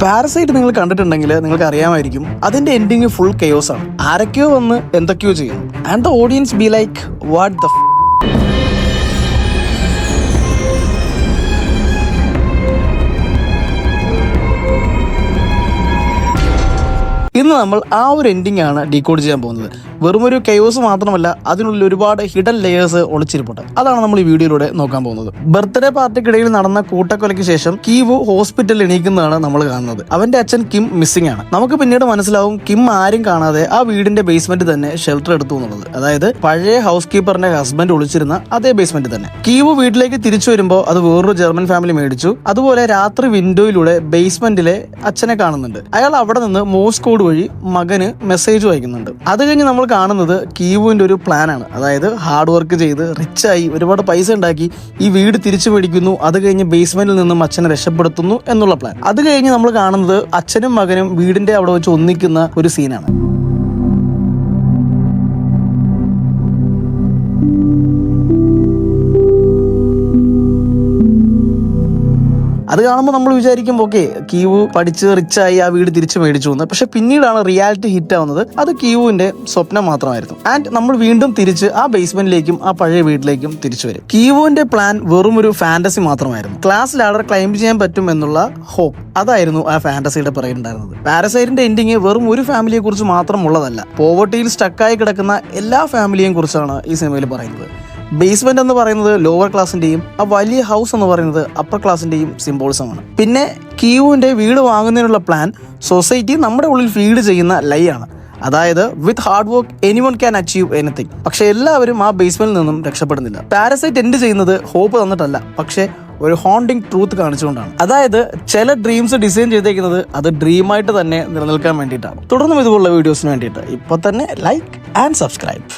Parasite നിങ്ങൾ കണ്ടിട്ടുണ്ടെങ്കിൽ നിങ്ങൾക്ക് അറിയാമായിരിക്കും അതിന്റെ എൻഡിങ് ഫുൾ കെയോസ് ആണ്. ആരൊക്കെയോ വന്ന് എന്തൊക്കെയോ ചെയ്യുന്നു. And the audience be like what the ഇന്ന് നമ്മൾ ആ ഒരു എൻഡിങ് ആണ് ഡീകോഡ് ചെയ്യാൻ പോകുന്നത്. വെറും ഒരു കെയോസ് മാത്രമല്ല, അതിനുള്ളിൽ ഒരുപാട് ഹിഡൻ ലെയേഴ്സ് ഒളിച്ചിരിപ്പുണ്ട്. അതാണ് നമ്മൾ ഈ വീഡിയോയിലൂടെ നോക്കാൻ പോകുന്നത്. ബർത്ത്ഡേ പാർട്ടിക്കിടയിൽ നടന്ന കൂട്ടക്കൊലയ്ക്ക് ശേഷം കീവു ഹോസ്പിറ്റലിൽ എണീക്കുന്നതാണ് നമ്മൾ കാണുന്നത്. അവന്റെ അച്ഛൻ കിം മിസ്സിംഗ് ആണ്. നമുക്ക് പിന്നീട് മനസ്സിലാവും കിം ആരും കാണാതെ ആ വീടിന്റെ ബേസ്മെന്റ് തന്നെ ഷെൽട്ടർ എടുത്തു എന്നുള്ളത്. അതായത് പഴയ ഹൗസ് കീപ്പറിന്റെ ഹസ്ബൻഡ് ഒളിച്ചിരുന്ന അതേ ബേസ്മെന്റ് തന്നെ. കീവു വീട്ടിലേക്ക് തിരിച്ചു വരുമ്പോൾ അത് വേറൊരു ജർമ്മൻ ഫാമിലി മേടിച്ചു. അതുപോലെ രാത്രി വിൻഡോയിലൂടെ ബേസ്മെന്റിലെ അച്ഛനെ കാണുന്നുണ്ട്. അയാൾ അവിടെ നിന്ന് മോഴ്സ് കോഡ് വഴി മകന് മെസ്സേജ് അയക്കുന്നുണ്ട്. അത് കഴിഞ്ഞ് നമ്മൾ കാണുന്നത് കീവുവിന്റെ ഒരു പ്ലാനാണ്. അതായത് ഹാർഡ് വർക്ക് ചെയ്ത് റിച്ചായി ഒരുപാട് പൈസ ഉണ്ടാക്കി ഈ വീട് തിരിച്ചു മേടിക്കുന്നു. അത് കഴിഞ്ഞ് ബേസ്മെന്റിൽ നിന്നും അച്ഛനെ രക്ഷപ്പെടുത്തുന്നു എന്നുള്ള പ്ലാൻ. അത് കഴിഞ്ഞ് നമ്മൾ കാണുന്നത് അച്ഛനും മകനും വീടിന്റെ അവിടെ വെച്ച് ഒന്നിക്കുന്ന ഒരു സീനാണ്. അത് കാണുമ്പോൾ നമ്മൾ വിചാരിക്കും ഓക്കെ കീവു പഠിച്ച് റിച്ചായി ആ വീട് തിരിച്ചു മേടിച്ചു എന്ന്. പക്ഷെ പിന്നീടാണ് റിയാലിറ്റി ഹിറ്റ് ആവുന്നത്. അത് കീവുവിന്റെ സ്വപ്നം മാത്രമായിരുന്നു. ആൻഡ് നമ്മൾ വീണ്ടും തിരിച്ച് ആ ബേസ്മെന്റിലേക്കും ആ പഴയ വീട്ടിലേക്കും തിരിച്ചു വരും. കീവുവിന്റെ പ്ലാൻ വെറും ഒരു ഫാന്റസി മാത്രമായിരുന്നു. ക്ലാസ് ലാഡർ ക്ലൈംബ് ചെയ്യാൻ പറ്റും എന്നുള്ള ഹോപ്പ്, അതായിരുന്നു ആ ഫാന്റസിയുടെ പറയുന്നുണ്ടായിരുന്നത്. പാരസൈറ്റിന്റെ എൻഡിങ് വെറും ഒരു ഫാമിലിയെ കുറിച്ച് മാത്രം ഉള്ളതല്ല. പോവർട്ടിയിൽ സ്റ്റക്കായി കിടക്കുന്ന എല്ലാ ഫാമിലിയെയും കുറിച്ചാണ് ഈ സിനിമയിൽ പറയുന്നത്. ബേസ്മെന്റ് എന്ന് പറയുന്നത് ലോവർ ക്ലാസിന്റെയും ആ വലിയ ഹൗസ് എന്ന് പറയുന്നത് അപ്പർ ക്ലാസിന്റെയും സിംബോൾസമാണ്. പിന്നെ കീവുവിന്റെ വീട് വാങ്ങുന്നതിനുള്ള പ്ലാൻ സൊസൈറ്റി നമ്മുടെ ഉള്ളിൽ ഫീഡ് ചെയ്യുന്ന ലൈ ആണ്. അതായത് വിത്ത് hard work anyone can achieve anything. പക്ഷെ എല്ലാവരും ആ ബേസ്മെന്റിൽ നിന്നും രക്ഷപ്പെടുന്നില്ല. പാരസൈറ്റ് എൻഡ് ചെയ്യുന്നത് ഹോപ്പ് തന്നിട്ടല്ല, പക്ഷെ ഒരു ഹോണ്ടിങ് ട്രൂത്ത് കാണിച്ചുകൊണ്ടാണ്. അതായത് ചില ഡ്രീംസ് ഡിസൈൻ ചെയ്തേക്കുന്നത് അത് ഡ്രീമായിട്ട് തന്നെ നിലനിൽക്കാൻ വേണ്ടിയിട്ടാണ്. തുടർന്നും ഇതുപോലുള്ള വീഡിയോസിന് വേണ്ടിയിട്ട് ഇപ്പൊ തന്നെ ലൈക്ക് ആൻഡ് സബ്സ്ക്രൈബ്.